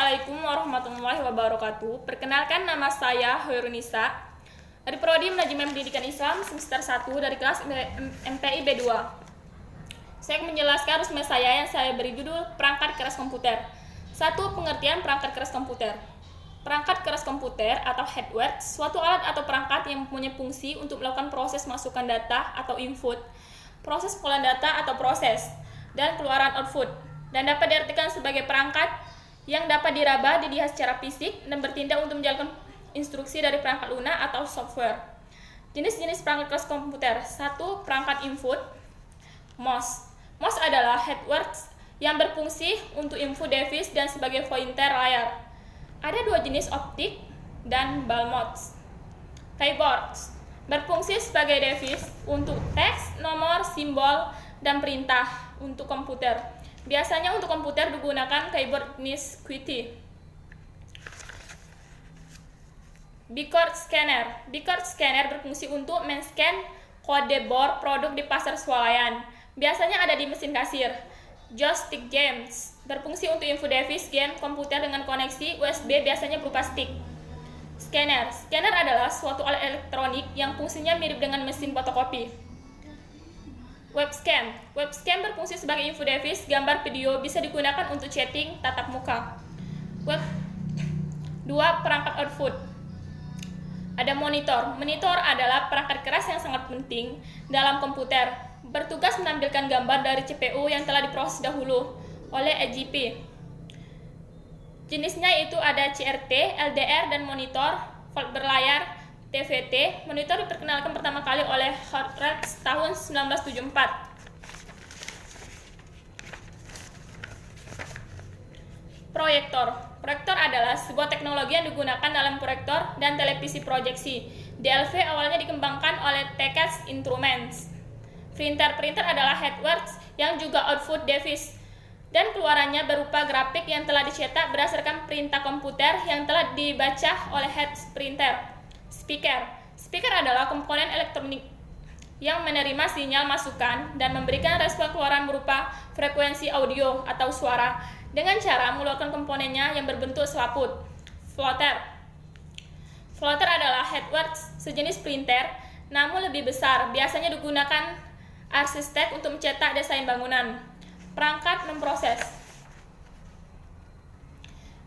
Assalamualaikum warahmatullahi wabarakatuh. Perkenalkan, nama saya Hoirunisa dari Prodi Manajemen Pendidikan Islam semester 1 dari kelas MPI B2. Saya akan menjelaskan resume saya yang saya beri judul Perangkat Keras Komputer. 1. Pengertian perangkat keras komputer. Perangkat keras komputer atau hardware, suatu alat atau perangkat yang mempunyai fungsi untuk melakukan proses masukan data atau input, proses pengolahan data atau proses, dan keluaran output, dan dapat diartikan sebagai perangkat yang dapat diraba, dilihat secara fisik, dan bertindak untuk menjalankan instruksi dari perangkat lunak atau software. Jenis-jenis perangkat keras komputer. 1. Perangkat input. MOS. MOS adalah hardware yang berfungsi untuk input device dan sebagai pointer layar. Ada dua jenis, optik dan ball modes. Keyboards berfungsi sebagai device untuk teks, nomor, simbol, dan perintah untuk komputer. Biasanya untuk komputer digunakan keyboard jenis QWERTY. Barcode scanner. Barcode scanner berfungsi untuk men-scan kode board produk di pasar swalayan. Biasanya ada di mesin kasir. Joystick games berfungsi untuk info device game komputer dengan koneksi USB, biasanya berupa stick. Scanner. Scanner adalah suatu alat elektronik yang fungsinya mirip dengan mesin fotokopi. Webcam. Webcam berfungsi sebagai info device gambar video, bisa digunakan untuk chatting tatap muka. 2. Perangkat output. Ada monitor. Monitor adalah perangkat keras yang sangat penting dalam komputer. Bertugas menampilkan gambar dari CPU yang telah diproses dahulu oleh AGP. Jenisnya itu ada CRT, LDR, dan monitor volt berlayar TVT. Monitor diperkenalkan pertama kali oleh Horrocks tahun 1974. Proyektor. Proyektor adalah sebuah teknologi yang digunakan dalam proyektor dan televisi proyeksi. DLV awalnya dikembangkan oleh Texas Instruments. Printer. Printer adalah hardware yang juga output device, dan keluarannya berupa grafik yang telah dicetak berdasarkan perintah komputer yang telah dibaca oleh head printer. Speaker. Speaker adalah komponen elektronik yang menerima sinyal masukan dan memberikan respon keluaran berupa frekuensi audio atau suara dengan cara mengeluarkan komponennya yang berbentuk selaput. Floater. Floater adalah hardware sejenis printer, namun lebih besar. Biasanya digunakan arsitek untuk mencetak desain bangunan. Perangkat memproses.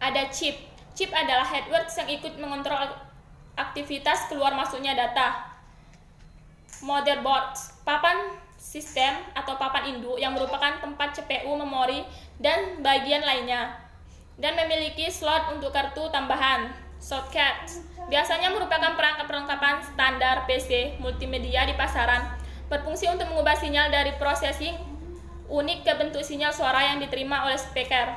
Ada chip. Chip adalah hardware yang ikut mengontrol aktivitas keluar masuknya data. Motherboard, papan sistem atau papan induk yang merupakan tempat CPU, memori, dan bagian lainnya, dan memiliki slot untuk kartu tambahan. Shortcut biasanya merupakan perangkat perlengkapan standar PC multimedia di pasaran, berfungsi untuk mengubah sinyal dari processing unik ke bentuk sinyal suara yang diterima oleh speaker.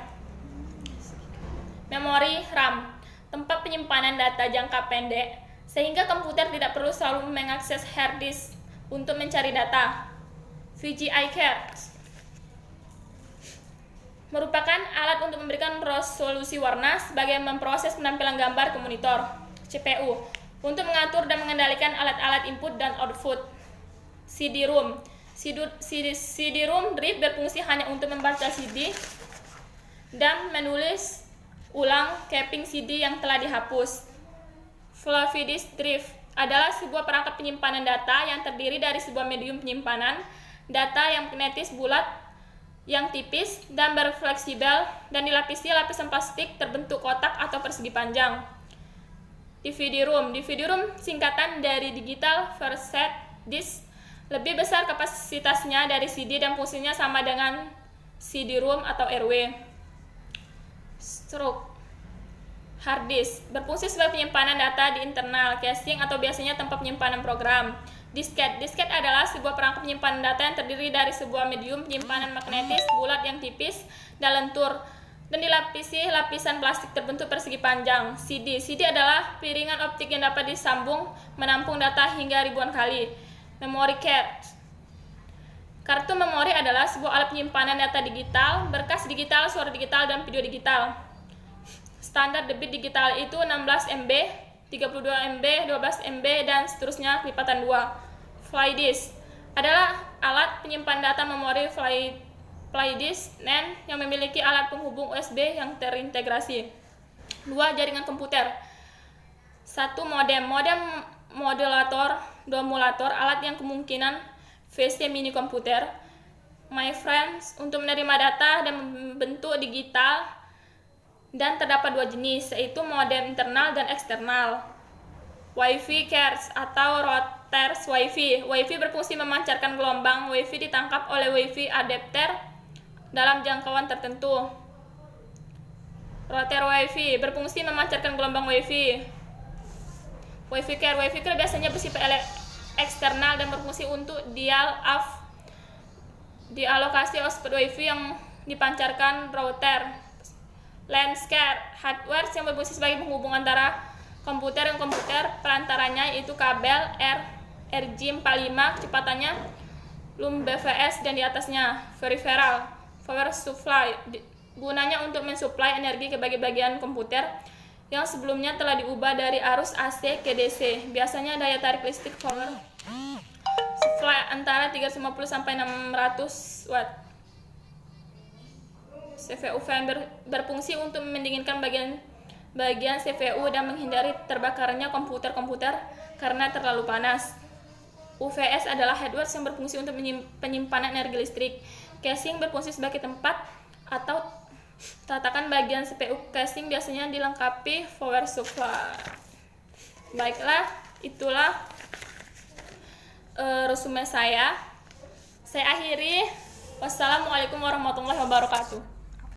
Memori RAM, tempat penyimpanan data jangka pendek, sehingga komputer tidak perlu selalu mengakses hard disk untuk mencari data. VGA card merupakan alat untuk memberikan resolusi warna sebagai memproses penampilan gambar ke monitor. CPU untuk mengatur dan mengendalikan alat-alat input dan output. CD-ROM. CD-ROM drive berfungsi hanya untuk membaca CD dan menulis ulang capping CD yang telah dihapus. Floppy disk drive adalah sebuah perangkat penyimpanan data yang terdiri dari sebuah medium penyimpanan data yang magnetis bulat yang tipis dan berfleksibel dan dilapisi lapisan plastik terbentuk kotak atau persegi panjang. DVD-ROM. DVD-ROM singkatan dari digital verset disk, lebih besar kapasitasnya dari CD dan fungsinya sama dengan CD-ROM atau RW. Stroke. Hard disk berfungsi sebagai penyimpanan data di internal caching atau biasanya tempat penyimpanan program. Disket. Disket adalah sebuah perangkat penyimpanan data yang terdiri dari sebuah medium penyimpanan magnetis bulat yang tipis dan lentur dan dilapisi lapisan plastik terbentuk persegi panjang. CD. CD adalah piringan optik yang dapat disambung menampung data hingga ribuan kali. Memory card. Kartu memori adalah sebuah alat penyimpanan data digital, berkas digital, suara digital, dan video digital. Standar debit digital itu 16 MB, 32 MB, 12 MB, dan seterusnya kelipatan 2. Flash disk adalah alat penyimpan data memori flash disk NAND yang memiliki alat penghubung USB yang terintegrasi. 2. Jaringan komputer. 1. Modem. Modulator, domulator, alat yang kemungkinan VC mini komputer. My friends, untuk menerima data dan bentuk digital, dan terdapat 2 jenis, yaitu modem internal dan eksternal. Wi-Fi carriers atau routers Wi-Fi. Wi-Fi berfungsi memancarkan gelombang. Wi-Fi ditangkap oleh Wi-Fi adapter dalam jangkauan tertentu. Router Wi-Fi berfungsi memancarkan gelombang Wi-Fi. Wi-Fi carrier biasanya bersifat eksternal dan berfungsi untuk dialokasi output Wi-Fi yang dipancarkan router. LAN hardware yang berfungsi sebagai penghubung antara komputer dan komputer, perantaranya yaitu kabel RJ45, kecepatannya LUM-BVS, dan di atasnya peripheral power supply, gunanya untuk mensuplai energi ke bagian komputer yang sebelumnya telah diubah dari arus AC ke DC. Biasanya daya tarik listrik power supply antara 350 sampai 600 watt. CPU fan berfungsi untuk mendinginkan bagian CPU dan menghindari terbakarnya komputer karena terlalu panas. UVS adalah hardware yang berfungsi untuk penyimpanan energi listrik. Casing berfungsi sebagai tempat atau tatakan bagian CPU. Casing biasanya dilengkapi power supply. Baiklah, itulah resume saya. Saya akhiri. Wassalamualaikum warahmatullahi wabarakatuh.